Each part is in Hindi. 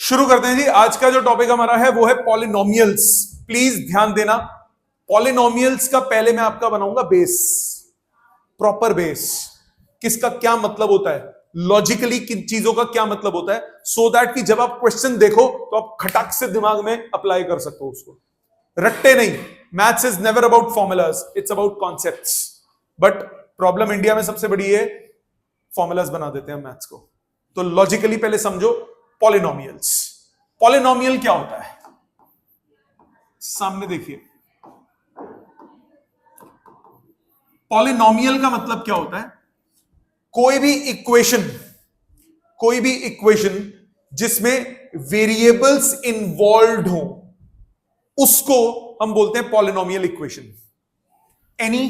शुरू करते हैं जी। आज का जो टॉपिक हमारा है वो है पॉलिनोमियल्स। प्लीज ध्यान देना, पॉलिनोमियल्स का पहले मैं आपका बनाऊंगा बेस, प्रॉपर बेस। किसका क्या मतलब होता है, लॉजिकली किन चीजों का क्या मतलब होता है, सो दैट कि जब आप क्वेश्चन देखो तो आप खटाक से दिमाग में अप्लाई कर सकते हो उसको, रट्टे नहीं। Maths is never about formulas, it's about concepts. But problem India में सबसे बड़ी है, फॉर्मूलाज बना देते हैं मैथ्स को। तो लॉजिकली पहले समझो पॉलिनोमियल्स। पॉलिनोमियल क्या होता है, सामने देखिए। पॉलिनोमियल का मतलब क्या होता है, कोई भी इक्वेशन जिसमें वेरिएबल्स इन्वॉल्व हो उसको हम बोलते हैं पॉलिनोमियल इक्वेशन। एनी,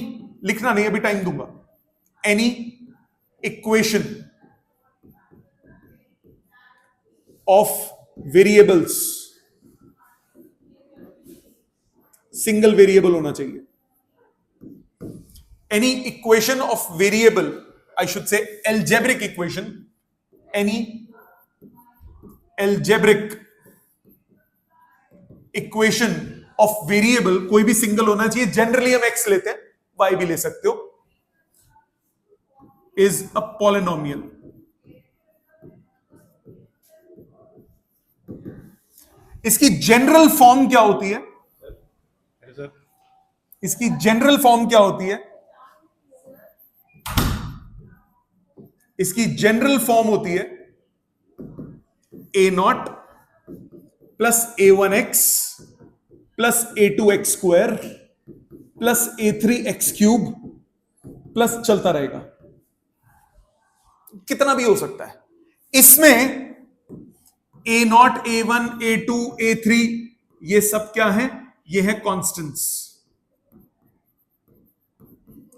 लिखना नहीं अभी टाइम दूंगा, any equation of variables, single variable होना चाहिए। Any equation of variable, I should say algebraic equation, any algebraic equation of variable, कोई भी सिंगल होना चाहिए। जनरली हम एक्स लेते हैं, वाई भी ले सकते हो, इज अ पॉलिनोमियल। इसकी जनरल फॉर्म क्या होती है, इसकी जनरल फॉर्म क्या होती है, इसकी जनरल फॉर्म होती है a not plus a one x plus a two x square plus a three x cube plus चलता रहेगा, कितना भी हो सकता है। इसमें a not, a one, a two, a three, ये सब क्या है, ये है कॉन्स्टेंट्स।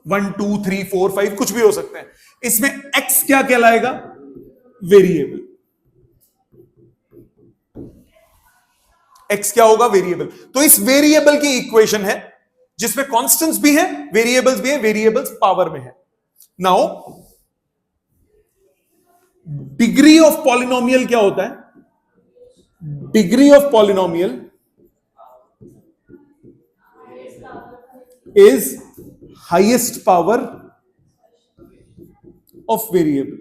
1 2 3 4 5 कुछ भी हो सकते हैं। इसमें एक्स क्या कहलाएगा, वेरिएबल। एक्स क्या होगा, वेरिएबल। तो इस वेरिएबल की इक्वेशन है जिसमें कांस्टेंट्स भी हैं, वेरिएबल्स भी हैं, वेरिएबल्स पावर में है। नाउ डिग्री ऑफ पॉलिनोमियल क्या होता है, degree of polynomial is highest power of variable.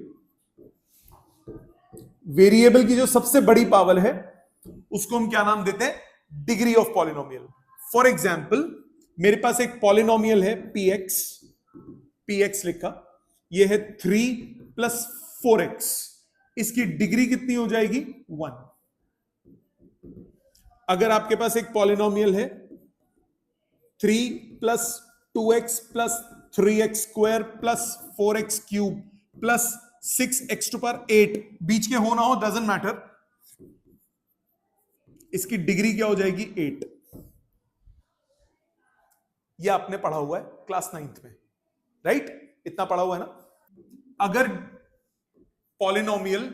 Variable की जो सबसे बड़ी पावर है उसको हम क्या नाम देते हैं, degree of polynomial. For example, मेरे पास एक पॉलिनोमियल है पीएक्स लिखा, ये है 3 प्लस 4x, इसकी डिग्री कितनी हो जाएगी, 1। अगर आपके पास एक पॉलिनोमियल है 3 plus 2x plus 3x square plus 4x cube plus 6x to power 8, बीच के हो ना हो डजंट मैटर, इसकी डिग्री क्या हो जाएगी, 8। यह आपने पढ़ा हुआ है क्लास 9th में, राइट? इतना पढ़ा हुआ है ना। अगर polynomial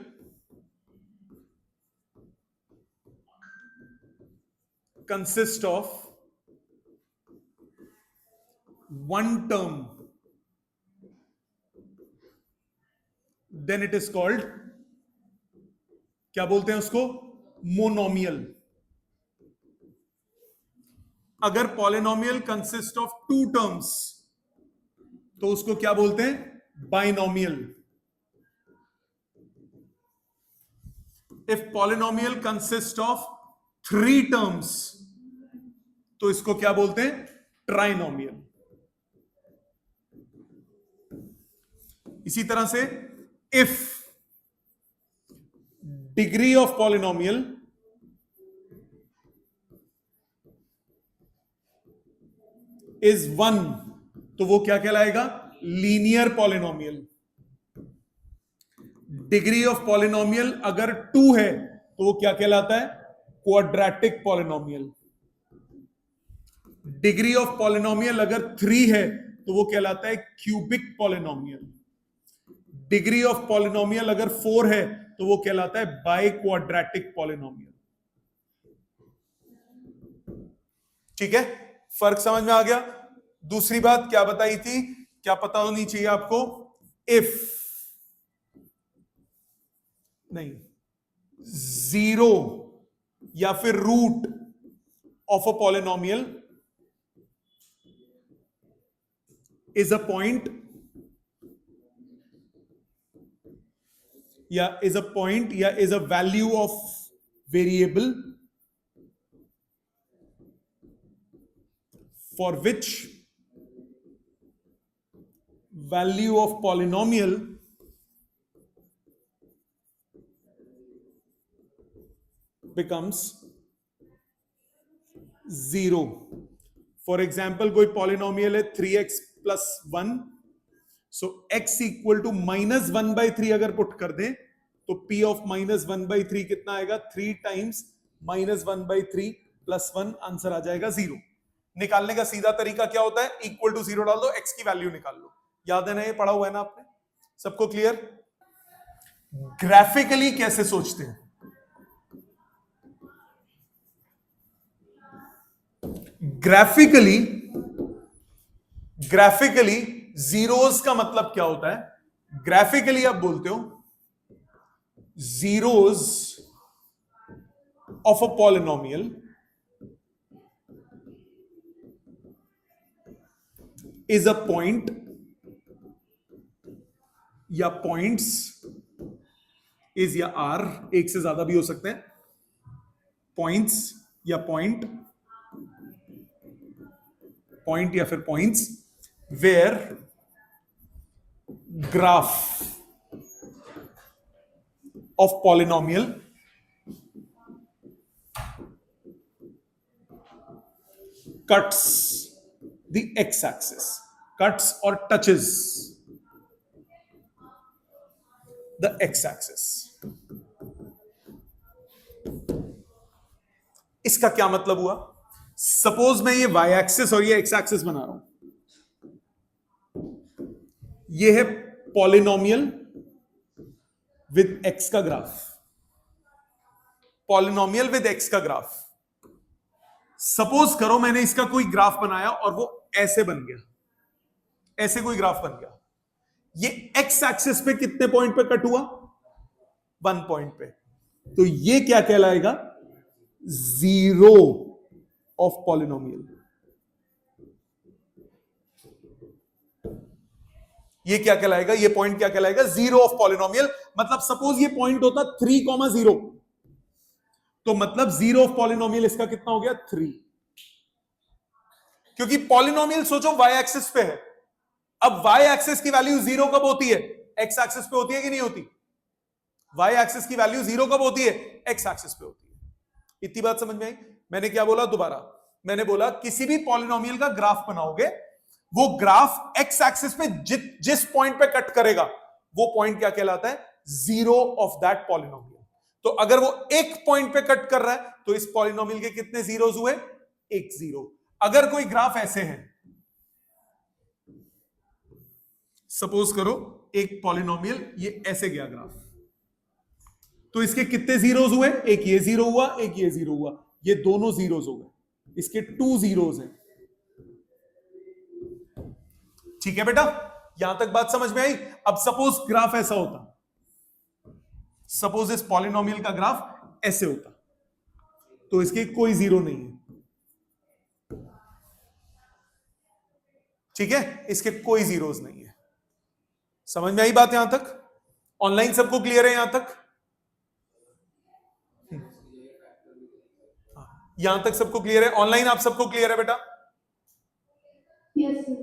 consist of one term, then it is called, क्या बोलते हैं उसको, मोनोमियल। अगर पॉलिनोमियल कंसिस्ट ऑफ 2 टर्म्स तो उसको क्या बोलते हैं, binomial. If polynomial consist of 3 terms तो इसको क्या बोलते हैं, ट्राइनोमियल। इसी तरह से if degree of polynomial is 1 तो वो क्या कहलाएगा, linear polynomial. Degree of polynomial अगर 2 है तो वो क्या कहलाता है, quadratic polynomial. Degree of polynomial अगर 3 है तो वो कहलाता है cubic polynomial. Degree of polynomial अगर 4 है तो वो कहलाता है बाई क्वाड्रेटिक पॉलिनोमियल। ठीक है, फर्क समझ में आ गया। दूसरी बात क्या बताई थी, क्या पता होनी चाहिए आपको, इफ नहीं, जीरो या फिर root of a polynomial is a point या इज अ पॉइंट या is a value of variable for which value of polynomial becomes zero. For example, कोई पॉलिनोमियल है 3x plus 1, so x equal to -1/3 अगर पुट कर दें तो p of -1/3 कितना आएगा? 3 times -1/3 plus 1, आंसर आ जाएगा 0। निकालने का सीधा तरीका क्या होता है? इक्वल टू 0 डाल दो, x की वैल्यू निकाल लो। याद है ना, ये पढ़ा हुआ है ना आपने? सबको क्लियर? ग्राफिकली कैसे सोचते हैं? ग्राफिकली जीरोस का मतलब क्या होता है? ग्राफिकली आप बोलते हो zeros of a polynomial is a point या पॉइंट्स इज या आर, एक से ज्यादा भी हो सकते हैं, पॉइंट्स या पॉइंट या फिर points where graph of polynomial cuts the x-axis, cuts or touches the x-axis। इसका क्या मतलब हुआ? सपोज मैं ये y-axis और ये x-axis बना रहा हूं, ये है पॉलिनोमियल विद x का ग्राफ, पॉलिनोमियल विद x का ग्राफ। सपोज करो मैंने इसका कोई ग्राफ बनाया और वो ऐसे बन गया, ऐसे कोई ग्राफ बन गया। ये एक्स एक्सिस पे कितने पॉइंट पे कट हुआ? 1 पॉइंट पे। तो ये क्या कहलाएगा? Zero of polynomial. ये क्या कहलाएगा? ये पॉइंट क्या कहलाएगा? Zero of polynomial. मतलब सपोज ये पॉइंट होता 3,0, तो मतलब जीरो ऑफ पॉलिनोमियल इसका कितना हो गया? 3। क्योंकि पॉलिनोमियल सोचो वाई एक्सिस पे है। अब वाई एक्सिस की वैल्यू जीरो कब होती है? एक्स एक्सिस पे होती है कि नहीं होती? वाई एक्सिस की वैल्यू जीरो कब होती है? एक्स एक्सिस पे होती है। इतनी बात समझ में आई? मैंने क्या बोला दोबारा? मैंने बोला किसी भी पॉलिनोमियल का ग्राफ बनाओगे, वो ग्राफ एक्स एक्सिस पे जिस पॉइंट पे कट करेगा वो पॉइंट क्या कहलाता है? Zero of that polynomial. तो अगर वो एक पॉइंट पे कट कर रहा है तो इस पॉलिनोमियल के कितने जीरोस हुए? एक जीरो। अगर कोई ग्राफ ऐसे है, सपोज करो एक पॉलिनोमियल ये ऐसे गया ग्राफ, तो इसके कितने जीरोस हुए? एक ये जीरो हुआ, एक ये जीरो हुआ, ये दोनों जीरोस हो गए, इसके 2 जीरोस हैं। ठीक है बेटा, यहां तक बात समझ में आई? अब सपोज ग्राफ ऐसा होता, सपोज इस पॉलिनोमियल का ग्राफ ऐसे होता, तो इसके कोई जीरो नहीं है। ठीक है, इसके कोई जीरोस नहीं है। समझ में आई बात यहां तक? ऑनलाइन सबको क्लियर है यहां तक? यहां तक सबको क्लियर है? ऑनलाइन आप सबको क्लियर है बेटा? Yes sir.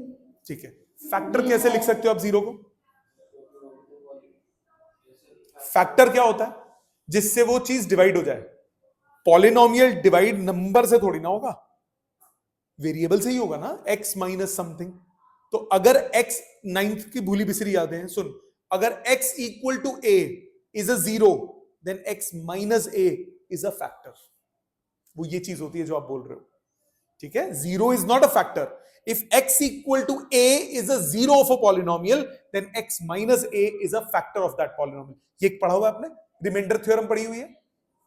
ठीक है। फैक्टर कैसे लिख सकते हो आप जीरो को? फैक्टर क्या होता है? जिससे वो चीज डिवाइड हो जाए। पॉलिनोमियल डिवाइड नंबर से थोड़ी ना होगा, वेरिएबल से ही होगा ना, x माइनस समथिंग। तो अगर x, 9th की भूली बिसरी यादें सुन, अगर x equal to a is a zero, then x minus a is a factor. वो ये चीज होती है जो आप बोल रहे हो। ठीक है, zero is not a factor. If x equal to a is a zero of a polynomial, then x minus a is a factor of that polynomial. ये पढ़ा हुआ है आपने, रिमाइंडर थ्योरम पढ़ी हुई है।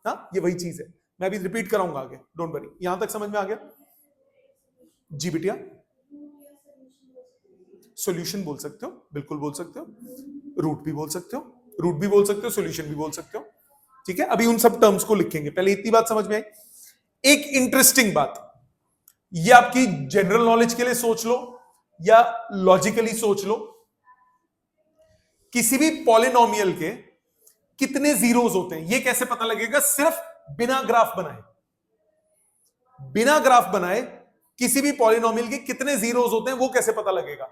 हाँ, ये वही चीज है, मैं अभी रिपीट कराऊंगा आगे, डोंट वरी। यहां तक समझ में आ गया? जी बिटिया, सॉल्यूशन बोल सकते हो, बिल्कुल बोल सकते हो, रूट भी बोल सकते हो, रूट भी बोल सकते हो, सॉल्यूशन भी बोल सकते हो। ठीक है, अभी उन सब टर्म्स को लिखेंगे, पहले इतनी बात समझ में आई। एक इंटरेस्टिंग बात, ये आपकी जनरल नॉलेज के लिए सोच लो या लॉजिकली सोच लो, किसी भी पॉलिनोमियल के कितने जीरोस होते हैं ये कैसे पता लगेगा? सिर्फ बिना ग्राफ बनाए, बिना ग्राफ बनाए किसी भी पॉलिनोमियल के कितने जीरोस होते हैं वो कैसे पता लगेगा?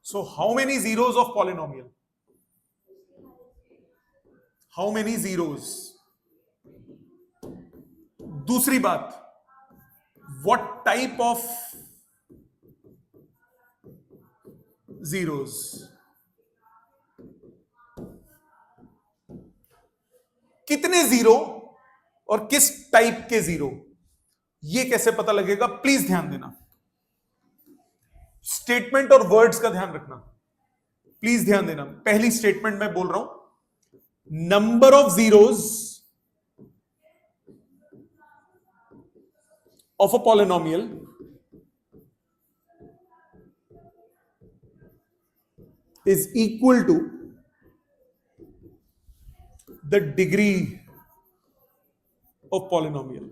So how many zeros of polynomial? How many zeros? दूसरी बात, व्हाट टाइप ऑफ जीरोस? कितने जीरो और किस टाइप के जीरो, ये कैसे पता लगेगा? प्लीज ध्यान देना, स्टेटमेंट और वर्ड्स का ध्यान रखना, प्लीज ध्यान देना। पहली स्टेटमेंट मैं बोल रहा हूं, number of zeros of a polynomial is equal to the degree of polynomial.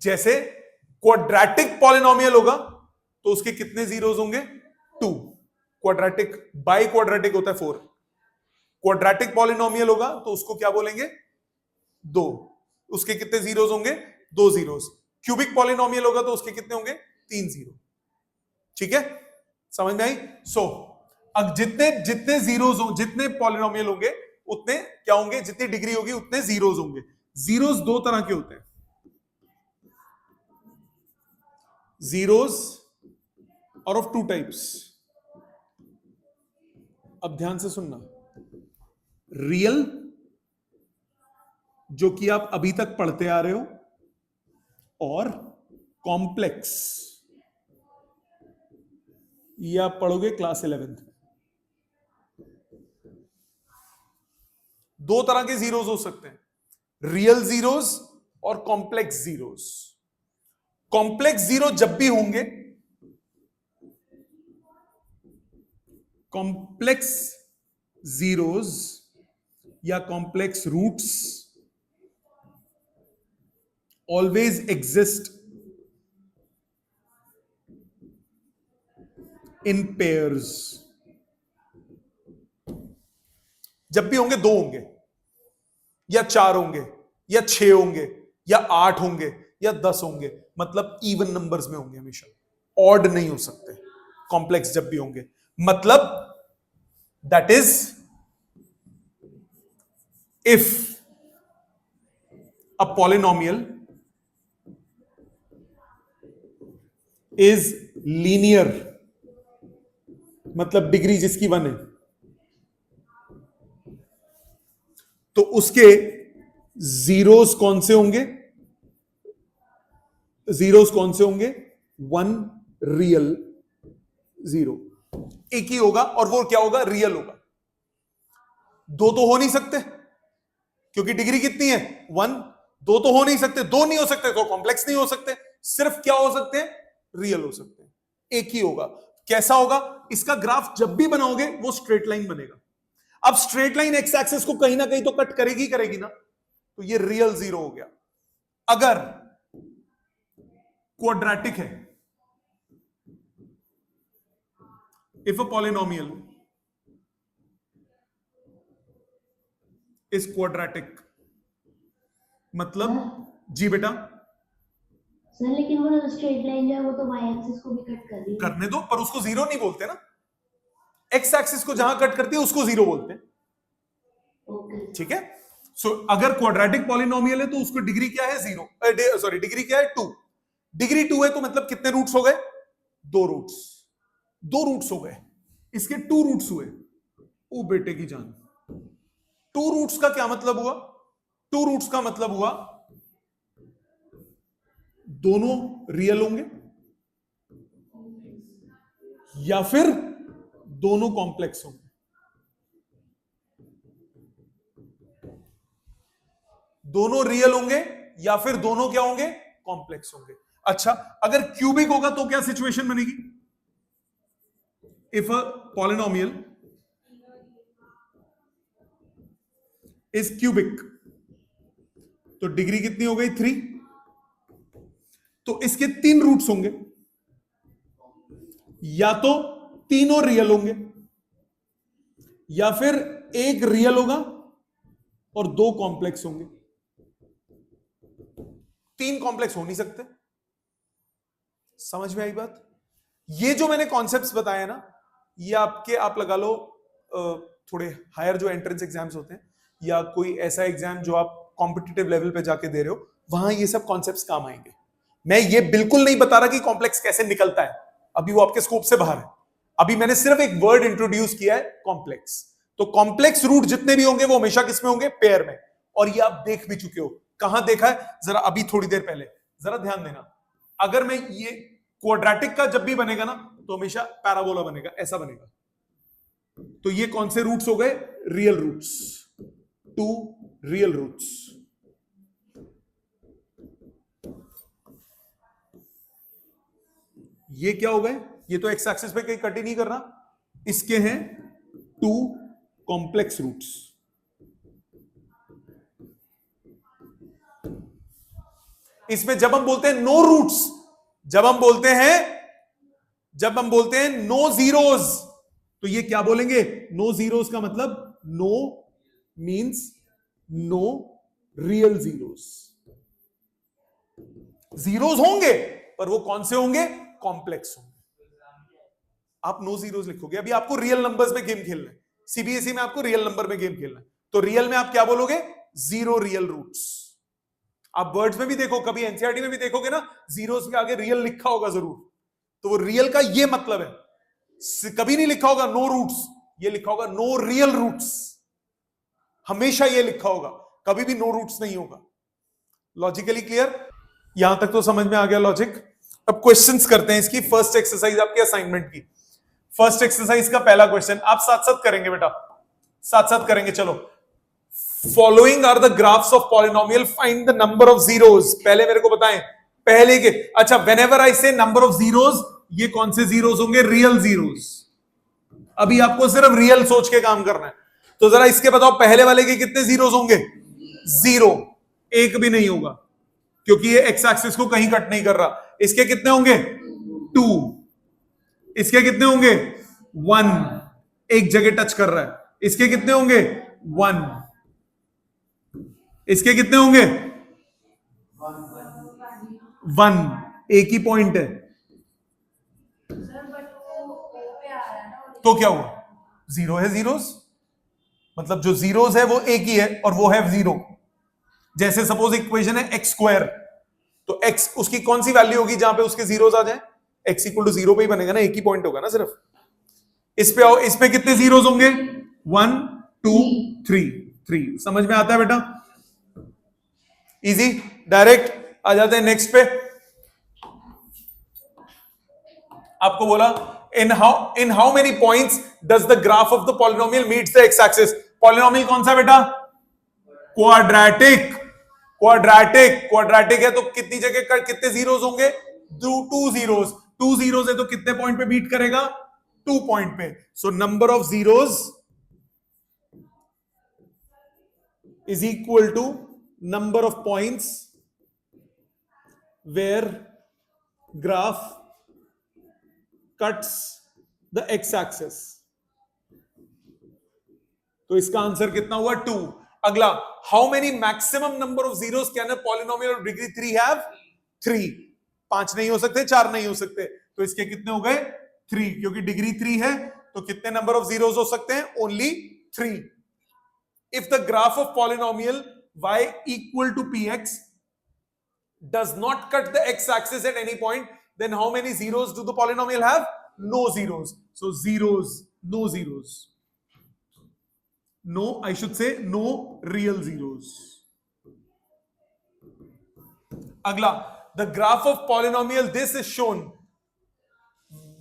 जैसे क्वाड्रेटिक पॉलिनोमियल होगा तो उसके कितने जीरोस होंगे? 2। क्वाड्रेटिक, बाई क्वाड्रेटिक होता है 4। क्वाड्रेटिक पॉलिनोमियल होगा तो उसको क्या बोलेंगे? 2। उसके कितने जीरोस होंगे? 2 जीरोस। क्यूबिक पॉलिनोमियल होगा तो उसके कितने होंगे? 3 जीरो। ठीक है, समझ में आई? अब जितने जितने जीरोस हो, जितने पॉलिनोमियल होंगे उतने क्या होंगे? जितनी डिग्री होगी उतने जीरोस होंगे। जीरोस दो तरह के होते हैं, जीरोस और ऑफ 2 टाइप्स। अब ध्यान से सुनना, रियल जो कि आप अभी तक पढ़ते आ रहे हो, और कॉम्प्लेक्स ये आप पढ़ोगे क्लास 11th में। दो तरह के जीरोस हो सकते हैं, रियल जीरोस और कॉम्प्लेक्स जीरोस। कॉम्प्लेक्स जीरो जब भी होंगे, कॉम्प्लेक्स जीरोस या complex roots always exist in pairs. जब भी होंगे, 2 होंगे या 4 होंगे या 6 होंगे या 8 होंगे या 10 होंगे, मतलब इवन नंबर्स में होंगे हमेशा, ऑड नहीं हो सकते। कॉम्प्लेक्स जब भी होंगे, मतलब that is if a polynomial is linear, मतलब डिग्री जिसकी 1 है, तो उसके जीरोस कौन से होंगे? जीरोस कौन से होंगे? 1 रियल जीरो, एक ही होगा, और वो क्या होगा? रियल होगा। 2 तो हो नहीं सकते क्योंकि डिग्री कितनी है? 1। 2 तो हो नहीं सकते, 2 नहीं हो सकते तो कॉम्प्लेक्स नहीं हो सकते, सिर्फ क्या हो सकते हैं? रियल हो सकते हैं। एक ही होगा। कैसा होगा? इसका ग्राफ जब भी बनाओगे वो स्ट्रेट लाइन बनेगा। अब स्ट्रेट लाइन एक्स एक्सिस को कहीं ना कहीं तो कट करेगी करेगी ना, तो ये रियल जीरो हो गया। अगर क्वाड्रेटिक है, if a polynomial is quadratic, मतलब जी बेटा, सर लेकिन वो स्ट्रेट लाइन जो है वो तो वाई एक्सिस को भी कट कर रही है। करने दो, पर उसको जीरो नहीं बोलते ना। एक्स एक्सिस को जहां कट करती है उसको जीरो बोलते हैं। ओके ठीक है, सो अगर क्वाड्रेटिक पॉलिनोमियल है तो उसको डिग्री क्या है? 0। सॉरी, डिग्री क्या है? 2। डिग्री 2 है तो मतलब कितने रूट्स हो गए? 2 रूट्स। 2 रूट्स हो गए, इसके 2 रूट्स हुए। ओ बेटे की जान, 2 रूट्स का क्या मतलब हुआ? 2 रूट्स का मतलब हुआ दोनों रियल होंगे या फिर दोनों कॉम्प्लेक्स होंगे। दोनों रियल होंगे या फिर दोनों क्या होंगे? कॉम्प्लेक्स होंगे। अच्छा, अगर क्यूबिक होगा तो क्या सिचुएशन बनेगी? If a polynomial is cubic, तो डिग्री कितनी हो गई 3, तो इसके 3 रूट्स होंगे, या तो तीनों रियल होंगे या फिर एक रियल होगा और 2 कॉम्प्लेक्स होंगे। 3 कॉम्प्लेक्स हो नहीं सकते। समझ में आई बात? ये जो मैंने कॉन्सेप्ट्स बताए ना, ये आपके आप लगा लो थोड़े हायर जो एंट्रेंस एग्जाम्स होते हैं या कोई ऐसा एग्जाम जो आप कॉम्पिटिटिव लेवल पे जाके दे रहे हो, वहां ये सब कॉन्सेप्ट्स काम आएंगे। मैं ये बिल्कुल नहीं बता रहा कि कॉम्प्लेक्स कैसे निकलता है, अभी वो आपके स्कोप से बाहर है। अभी मैंने सिर्फ एक वर्ड इंट्रोड्यूस किया है, कॉम्प्लेक्स। तो कॉम्प्लेक्स रूट जितने भी होंगे वो हमेशा किसमें होंगे? पेयर में। और ये आप देख भी चुके हो। कहां देखा है? जरा अभी थोड़ी देर पहले, जरा ध्यान देना। अगर मैं ये क्वाड्रेटिक का जब भी बनेगा ना, तो हमेशा पैराबोला बनेगा, ऐसा बनेगा। तो ये कौन से रूट्स हो गए? Real roots, 2 real roots. ये क्या हो गए? ये तो एक्स एक्सिस पे कहीं कट ही नहीं कर रहा, इसके हैं 2 कॉम्प्लेक्स रूट्स। इसमें जब हम बोलते हैं नो रूट्स, जब हम बोलते हैं नो जीरोज, तो ये क्या बोलेंगे? नो जीरोज का मतलब no means no real zeros. Zeros होंगे पर वो कौन से होंगे? कॉम्प्लेक्स होंगे। आप नो जीरोज लिखोगे। अभी आपको रियल नंबर्स में गेम खेलना है, सीबीएसई में आपको रियल नंबर में गेम खेलना है, तो रियल में आप क्या बोलोगे? 0 रियल रूट्स। आप वर्ड्स में भी देखो, कभी एनसीईआरटी में भी देखोगे ना, जीरोस के आगे रियल लिखा होगा जरूर, तो वो रियल का ये मतलब है। कभी नहीं लिखा होगा नो रूट्स, ये लिखा होगा नो रियल रूट्स। हमेशा ये लिखा होगा, कभी भी नो रूट्स नहीं होगा। Logically clear? यहां तक तो समझ में आ गया लॉजिक। अब क्वेश्चंस करते हैं इसकी। फर्स्ट एक्सरसाइज आपके असाइनमेंट की। फर्स्ट एक्सरसाइज का पहला क्वेश्चन आप साथ साथ करेंगे बेटा, साथ साथ करेंगे। चलो, following are the graphs of polynomial, find the number of zeros. पहले मेरे को बताएं, पहले के। अच्छा, व्हेनेवर आई से नंबर ऑफ जीरोस, ये कौन से जीरोस होंगे? Real zeros. अभी आपको सिर्फ रियल सोच के काम करना है। तो जरा इसके बताओ, पहले वाले के कितने जीरोस होंगे? 0, एक भी नहीं होगा क्योंकि ये एक्स एक्सिस को कहीं कट नहीं कर रहा। इसके कितने होंगे? 2। इसके कितने होंगे? 1, एक जगह टच कर रहा है। इसके कितने होंगे? 1। इसके कितने होंगे? 1, एक ही पॉइंट है। तो क्या हुआ? 0 है जीरोस, मतलब जो जीरोस है वो एक ही है और वो है 0। जैसे सपोज इक्वेशन है एक्स स्क्वायर, तो एक्स उसकी कौन सी वैल्यू होगी जहां पे उसके जीरोस आ जाए? एक्स इक्वल टू 0 पे ही बनेगा ना, एक ही पॉइंट होगा ना सिर्फ। इस पे आओ, इस पे कितने जीरोस होंगे? 1 2 3। समझ में आता है बेटा? इजी, डायरेक्ट आ जाते हैं नेक्स्ट पे। आपको बोला in how many points does the graph of the polynomial meets the x axis. Polynomial कौन सा बेटा? क्वाड्रेटिक। क्वाड्रेटिक है तो कितनी जगह कितने जीरोस होंगे? 2 जीरोस। 2 जीरोस है तो कितने पॉइंट पे बीट करेगा? 2 पॉइंट पे। So number of zeros is equal to number of points where graph cuts the x-axis। तो इसका आंसर कितना हुआ? 2। अगला, how many maximum number of zeros can a polynomial of degree 3 have? 3। 5 नहीं हो सकते, 4 नहीं हो सकते, तो इसके कितने हो गए? 3, क्योंकि डिग्री 3 है तो कितने नंबर ऑफ जीरोस हो सकते हैं? Only 3। If the graph of polynomial y equal to px does not cut the x-axis at any point, then how many zeros do the polynomial have? No zeros. So zeros, no zeros. No, I should say no real zeros. Agla, the graph of polynomial this is shown.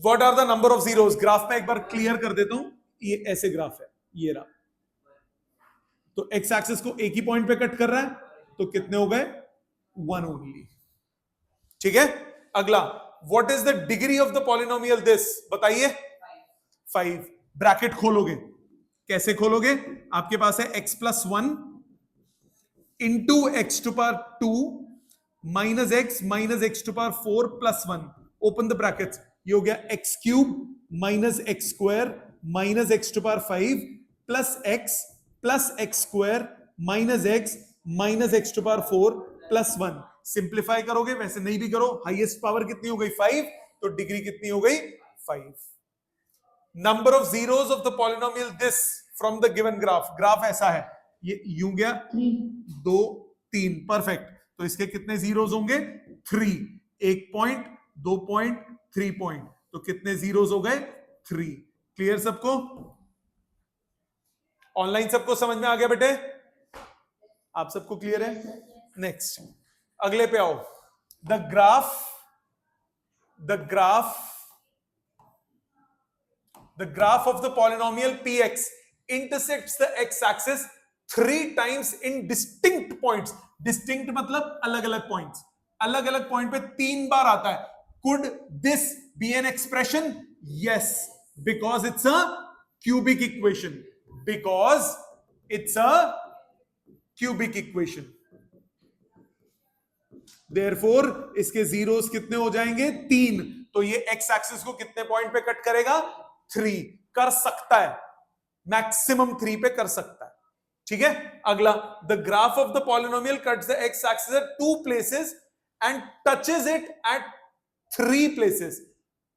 What are the number of zeros? Graph में एक बार क्लियर कर देता हूं, ये ऐसे ग्राफ है, ये रहा। तो एक्स एक्सिस को एक ही पॉइंट पे कट कर रहा है, तो कितने हो गए? 1 ओनली। ठीक है। अगला, what is the degree of the polynomial this? बताइए। 5, ब्रैकेट खोलोगे, कैसे खोलोगे? आपके पास है x plus 1 into x to power 2 minus x to power 4 plus 1, open the brackets, ये हो गया x cube minus x square minus x to power 5 plus x square minus x to power 4 plus 1। Simplify करोगे, वैसे नहीं भी करो, हाईएस्ट पावर कितनी हो गई 5, तो डिग्री कितनी हो गई 5। Number of zeros of the polynomial this from the given graph, graph ऐसा है, ये यूं गया 2 3, परफेक्ट। तो इसके कितने जीरोस होंगे 3, 1 पॉइंट 2 पॉइंट 3 पॉइंट, तो कितने जीरोस हो गए 3। क्लियर सबको? ऑनलाइन सबको समझ में आ गया बेटे? आप सबको क्लियर है? नेक्स्ट अगले पे आओ। The graph of the polynomial px intersects the x-axis 3 times in distinct points। Distinct मतलब अलग अलग पॉइंट्स, अलग अलग पॉइंट पे 3 बार आता है। Could this be an expression? Yes, because it's a cubic equation. Because it's a cubic equation. Therefore इसके जीरोस कितने हो जाएंगे 3, तो ये x एक्सिस को कितने पॉइंट पे कट करेगा 3। कर सकता है, मैक्सिमम 3 पे कर सकता है, ठीक है। अगला, the graph of the polynomial cuts the x axis at 2 places and touches it at 3 places।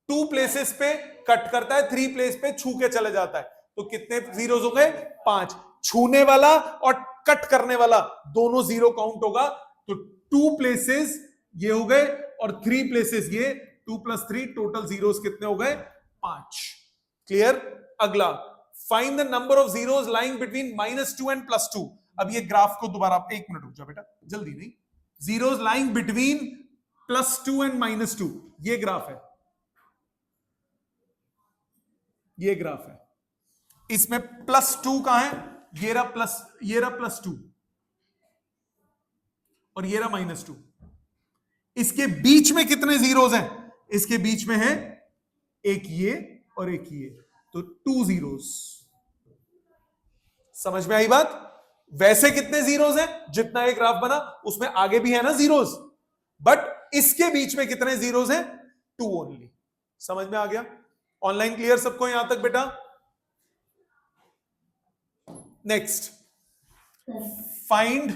2 places पे कट करता है, 3 प्लेस पे छू के चले जाता है, तो कितने जीरोस हो गए 5। छूने वाला और कट करने वाला दोनों जीरो काउंट होगा, तो 2 places ये हो गए और 3 places ये, 2 + 3, टोटल जीरोस कितने हो गए 5। क्लियर? अगला, find the number of zeros lying between -2 and +2। अब ये ग्राफ को दोबारा, 1 मिनट रुक जाओ बेटा, जल्दी नहीं। जीरोस लाइंग बिटवीन +2 एंड -2, ये ग्राफ है, ये ग्राफ है। इसमें +2 कहां है? ये रहा +2 और ये रहा -2। इसके बीच में कितने जीरोस हैं? इसके बीच में है एक ये और एक ये, तो 2 जीरोस। समझ में आई बात? वैसे कितने जीरोस हैं? जितना एक ग्राफ बना उसमें आगे भी है ना जीरोस, बट इसके बीच में कितने जीरोस हैं? 2 ओनली। समझ में आ गया? ऑनलाइन क्लियर सबको यहां तक बेटा? Next, find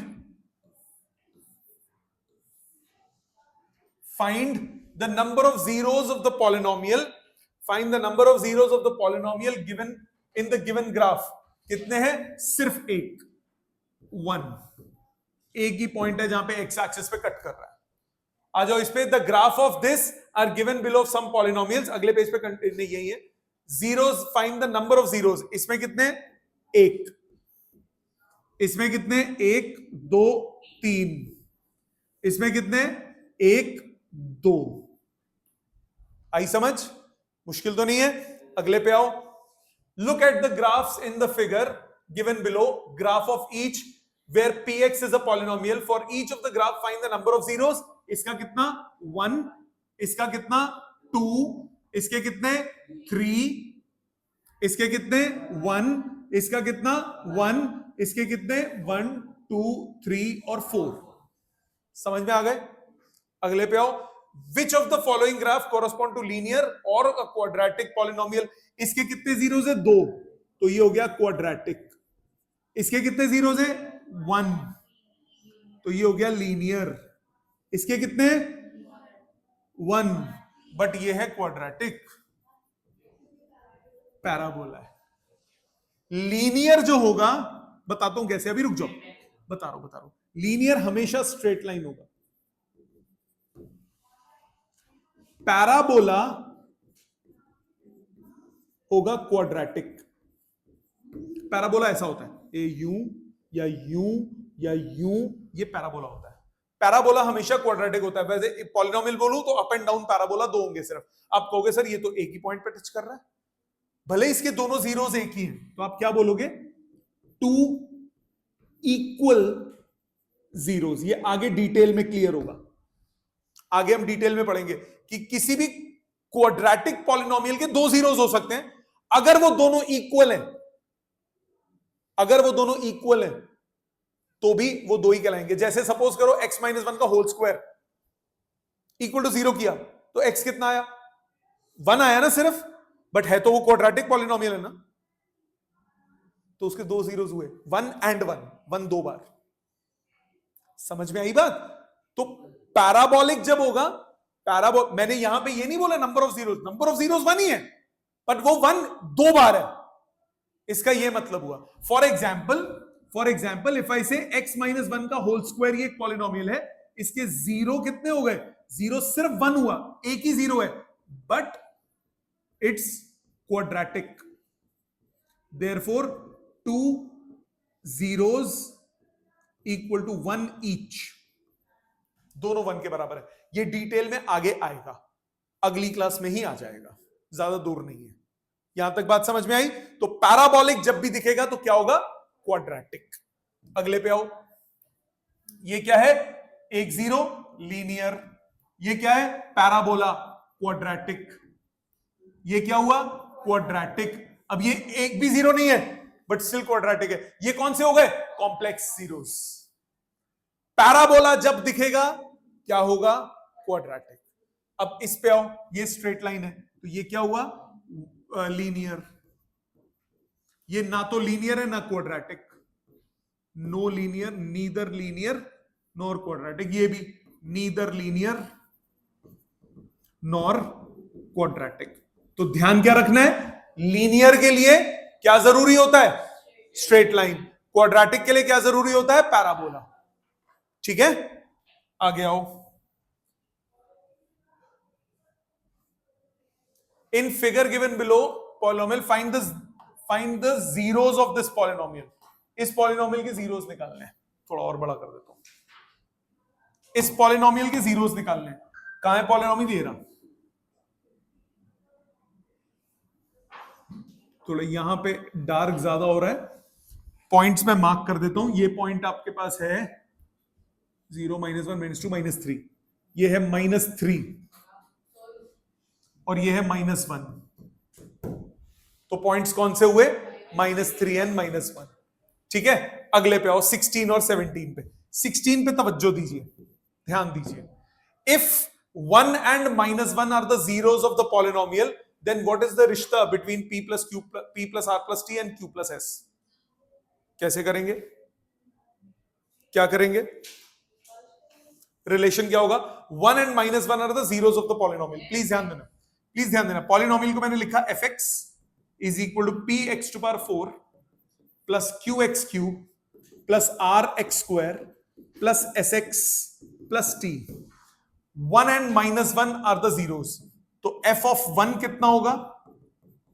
the number of zeros of the polynomial, find the number of zeros of the polynomial given in the given graph। कितने हैं? सिर्फ एक, 1। एक ही पॉइंट है जहां पे एक्स एक्सिस पे कट कर रहा है। आ जाओ इस पे। The graph of this are given below some polynomials. अगले पेज पे कंटिन्यू, यही है। Zeros, find the number of zeros. इसमें कितने? 1। इसमें कितने? 1 2 3। इसमें कितने? 1 2। आई समझ? मुश्किल तो नहीं है? अगले पे आओ। Look at the graphs in the figure given below. Graph of each where px is a polynomial. For each of the graph find the number of zeros. इसका कितना? 1। इसका कितना? 2। इसके कितने? 3। इसके कितने? 1। इसका कितना? 1। इसके कितने? 1 2 3 और 4। समझ में आ गए? अगले पे आओ। Which of the following graph correspond to linear और अ क्वाड्रेटिक पॉलिनोमियल। इसके कितने जीरोस है? 2, तो ये हो गया क्वाड्रेटिक। इसके कितने जीरोस है? 1, तो ये हो गया लीनियर। इसके कितने? 1, बट ये है क्वाड्रेटिक, पैराबोला है। लीनियर जो होगा, बताता हूं कैसे, अभी रुक जाओ, बता रहा हूं। लीनियर हमेशा स्ट्रेट लाइन होगा। पैराबोला होगा क्वाड्रेटिक। पैराबोला ऐसा होता है, ये यूं या यूं या यूं, ये पैराबोला होता है। पैराबोला हमेशा क्वाड्रेटिक होता है। वैसे पॉलिनोमियल बोलूं तो अप एंड डाउन पैराबोला 2 होंगे सिर्फ। आप कहोगे सर ये तो एक ही पॉइंट पे टच कर रहा है, भले इसके दोनों जीरोस एक ही हैं, तो आप क्या बोलोगे? 2 इक्वल जीरोस। ये आगे डिटेल में क्लियर होगा, आगे हम डिटेल में पढ़ेंगे कि किसी भी क्वाड्रेटिक पॉलिनोमियल के 2 जीरोस हो सकते हैं। अगर वो दोनों इक्वल हैं, अगर वो दोनों इक्वल हैं तो भी वो दो ही कहलाएंगे। जैसे सपोज करो x माइनस वन का होल स्क्वायर इक्वल टू 0 किया तो x कितना आया, 1 आया ना सिर्फ, बट है तो वो क्वाड्रेटिक पॉलिनोमियल है ना, तो उसके दो जीरोस हुए, 1 एंड 1, 1 दो बार। समझ में आई बात? तो पैराबोलिक जब होगा, मैंने यहां पे ये नहीं बोला number of zeros, number of zeros 1 ही है, बट वो 1 दो बार है, इसका ये मतलब हुआ। फॉर एग्जाम्पल इफ आई से x माइनस वन का होल स्क्वायर ये एक पॉलिनोमियल है, इसके जीरो कितने हो गए, जीरो सिर्फ 1 हुआ, एक ही जीरो है, but it's quadratic, therefore 2 zeros equal to 1 each, दोनों 1 के बराबर है। ये डिटेल में आगे आएगा, अगली क्लास में ही आ जाएगा, ज्यादा दूर नहीं है। यहां तक बात समझ में आई? तो पैराबोलिक जब भी दिखेगा तो क्या होगा, क्वाड्रेटिक। अगले पे आओ, ये क्या है, एक जीरो लीनियर, ये क्या है पैराबोला क्वाड्रेटिक, ये क्या हुआ क्वाड्रेटिक। अब ये एक भी जीरो नहीं है बट स्टिल क्वाड्रेटिक है, ये कौन से हो गए, कॉम्प्लेक्स जीरोस। पैराबोला जब दिखेगा क्या होगा, क्वाड्रेटिक। अब इस पे आओ, ये स्ट्रेट लाइन है तो ये क्या हुआ, लीनियर। ये ना तो लीनियर है ना quadratic, no linear, neither linear nor quadratic, ये भी नीदर लीनियर नॉर क्वाड्रेटिक। तो ध्यान क्या रखना है, लीनियर के लिए क्या जरूरी होता है, स्ट्रेट लाइन, क्वाड्रेटिक के लिए क्या जरूरी होता है, पैराबोला। ठीक है, आगे आओ। In figure given below polynomial find the zeros of this polynomial. इस पॉलिनोमियल के जीरोस निकालने हैं, थोड़ा और बड़ा कर देता हूं, इस पॉलिनोमियल के जीरोस निकालने हैं। कहां है पॉलिनोमियल, ये रहा, थोड़ा यहां पे डार्क ज्यादा हो रहा है, पॉइंट्स में मार्क कर देता हूं। ये पॉइंट आपके पास है 0, -1, -2, -3, ये है -3 और ये है -1, तो पॉइंट्स कौन से हुए, -3 एंड -1। ठीक है, अगले पे आओ, 16 और 17 पे। 16 पे तवज्जो दीजिए, ध्यान दीजिए। If 1 and -1 are the zeros of the polynomial, then what is the रिश्ता between p plus r plus t and q plus s? कैसे करेंगे, क्या करेंगे, रिलेशन क्या होगा, 1 and -1 are the zeros of the polynomial. Please ध्यान देना, प्लीज ध्यान देना। पॉलिनोमियल को मैंने लिखा fx is equal to p x to power 4 plus q x cube plus r x square plus sx plus t। 1 and -1 are the zeros, तो f of 1 कितना होगा,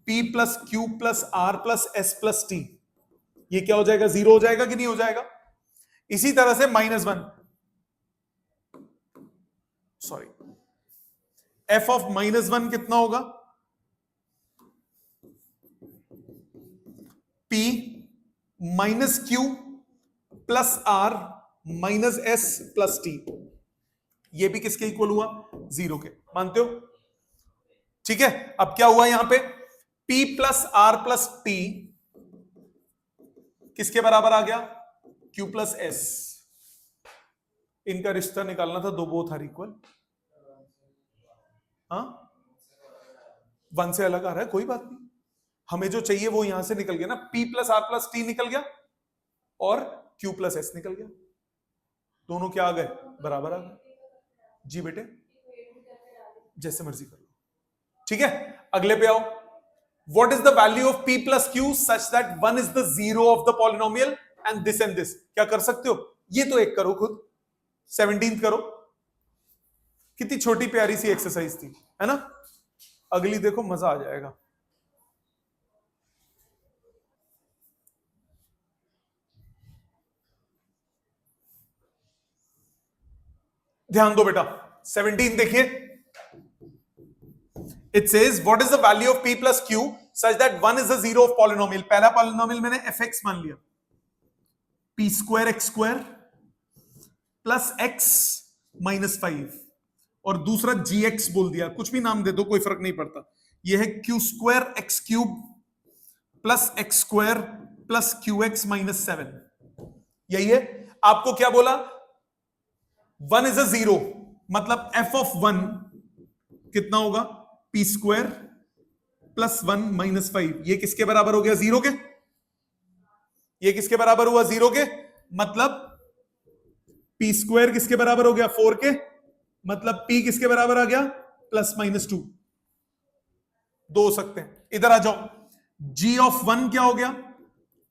p plus q plus r plus s plus t। ये क्या हो जाएगा, जीरो हो जाएगा कि नहीं हो जाएगा। इसी तरह से -1, सॉरी, f of -1 कितना होगा, p minus q plus r minus s plus t। ये भी किसके इक्वल हुआ, जीरो के, मानते हो। ठीक है, अब क्या हुआ यहां पे, p plus r plus t किसके बराबर आ गया, q प्लस s। इनका रिश्ता निकालना था, दो बोथ आर इक्वल। हाँ, 1 से अलग आ रहा है, कोई बात नहीं, हमें जो चाहिए वो यहां से निकल गया ना, p plus r plus t निकल गया और q प्लस s निकल गया, दोनों क्या आ गए, बराबर आ गए। जी बेटे, जैसे मर्जी कर लो। ठीक है, अगले पे आओ। What is the value of p plus q such that 1 is the zero of the polynomial and this. क्या कर सकते हो, ये तो एक करो खुद, 17th करो। कितनी छोटी प्यारी सी एक्सरसाइज थी, है ना। अगली देखो, मजा आ जाएगा। ध्यान दो बेटा, 17 देखिए। It says what is the value of p plus q such that 1 is the zero of polynomial. पहला पॉलिनोमियल मैंने fx मान लिया, p square x square plus x minus 5, और दूसरा gx बोल दिया, कुछ भी नाम दे दो कोई फर्क नहीं पड़ता। यह है q square x cube plus x square plus Q x minus 7, यही है। आपको क्या बोला, 1 इज अ 0, मतलब एफ ऑफ 1 कितना होगा, पी स्क्वायर प्लस 1 माइनस 5। ये किसके बराबर हो गया, 0 के। ये किसके बराबर हुआ, 0 के, मतलब पी स्क्वायर किसके बराबर हो गया, 4 के, मतलब पी किसके बराबर आ गया, प्लस माइनस 2। दो हो सकते हैं। इधर आ जाओ, g ऑफ 1 क्या हो गया,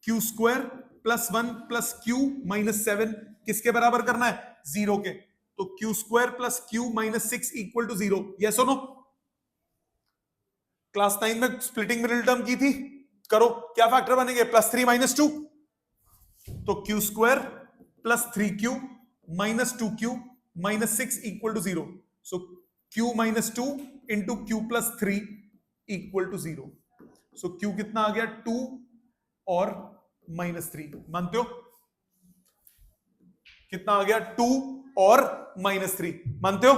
q square plus 1 plus q minus 7, किसके बराबर करना है, 0 के। तो q square plus q minus 6 equal to 0, yes और नो। क्लास 9 में स्प्लिटिंग मिडिल टर्म की थी, करो, क्या फैक्टर बनेंगे, प्लस 3 माइनस 2, तो q square plus 3q minus 2q minus 6 equal to 0। So q minus 2 into q plus 3 equal to 0। So q कितना आ गया, 2 और माइनस 3, मानते हो, कितना आ गया, 2 और माइनस 3, मानते हो।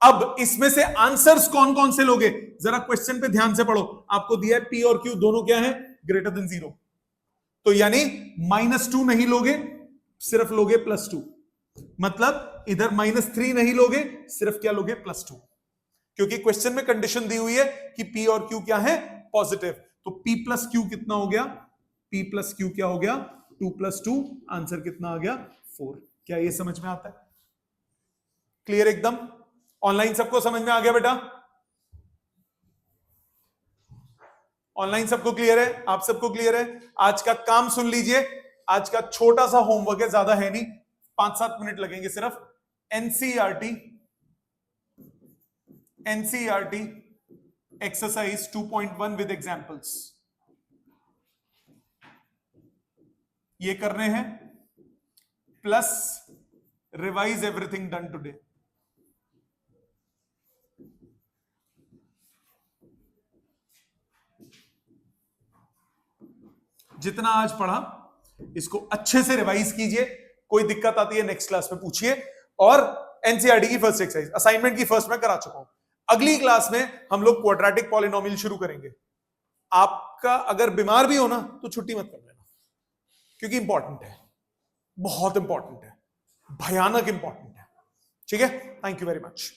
अब इसमें से आंसर्स कौन कौन से लोगे, जरा क्वेश्चन पे ध्यान से पढ़ो। आपको दिया है p और q दोनों क्या है, ग्रेटर देन 0, तो यानी -2 नहीं लोगे, सिर्फ लोगे +2, मतलब इधर -3 नहीं लोगे, सिर्फ क्या लोगे, +2, क्योंकि क्वेश्चन में कंडीशन दी हुई है कि p और q क्या है, पॉजिटिव। तो p प्लस q कितना हो गया, p प्लस q क्या हो गया, 2 + 2, आंसर कितना आ गया, 4। क्या ये समझ में आता है, क्लियर एकदम। ऑनलाइन सबको समझ में आ गया बेटा, ऑनलाइन सबको क्लियर है, आप सबको क्लियर है। आज का काम सुन लीजिए, आज का छोटा सा होमवर्क है, ज्यादा है नहीं, 5-7 मिनट लगेंगे सिर्फ। एनसीईआरटी एक्सरसाइज 2.1 विद एग्जांपल्स, ये करने हैं, plus revise everything done today. जितना आज पढ़ा इसको अच्छे से रिवाइज कीजिए, कोई दिक्कत आती है नेक्स्ट क्लास में पूछिए। और एनसीईआरटी की फर्स्ट एक्सरसाइज असाइनमेंट की फर्स्ट में करा चुका हूं, अगली क्लास में हम लोग क्वाड्रेटिक पॉलिनोमियल शुरू करेंगे। आपका अगर बीमार भी हो ना तो छुट्टी मत कर लेना, क्योंकि इंपॉर्टेंट है, बहुत इंपॉर्टेंट है, भयानक इंपॉर्टेंट है, ठीक है। Thank you very much.